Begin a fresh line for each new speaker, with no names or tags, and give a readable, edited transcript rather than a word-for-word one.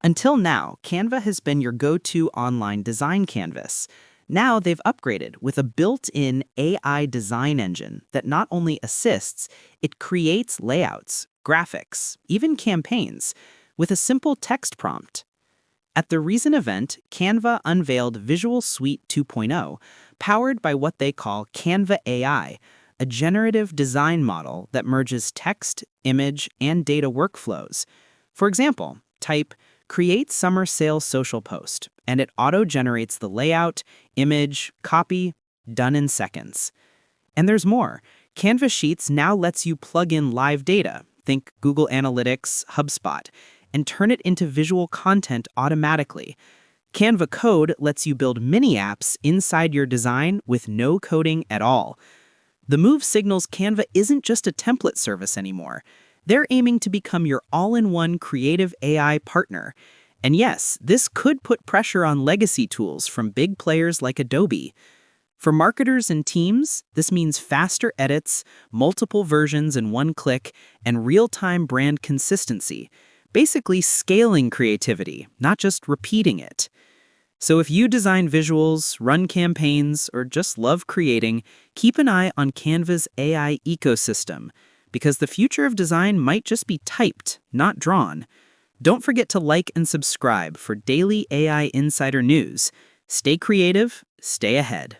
Until now, Canva has been your go-to online design canvas. Now they've upgraded with a built-in AI design engine that not only assists, it creates layouts, graphics, even campaigns, with a simple text prompt. At the recent event, Canva unveiled Visual Suite 2.0, powered by what they call Canva AI, a generative design model that merges text, image, and data workflows. For example, type "Create Summer Sales Social Post," and it auto-generates the layout, image, copy, done in seconds. And there's more. Canva Sheets now lets you plug in live data, think Google Analytics, HubSpot, and turn it into visual content automatically. Canva Code lets you build mini apps inside your design with no coding at all. The move signals Canva isn't just a template service anymore. They're aiming to become your all-in-one creative AI partner. And yes, this could put pressure on legacy tools from big players like Adobe. For marketers and teams, this means faster edits, multiple versions in one click, and real-time brand consistency. Basically scaling creativity, not just repeating it. So if you design visuals, run campaigns, or just love creating, keep an eye on Canva's AI ecosystem, because the future of design might just be typed, not drawn. Don't forget to like and subscribe for daily AI insider news. Stay creative, stay ahead.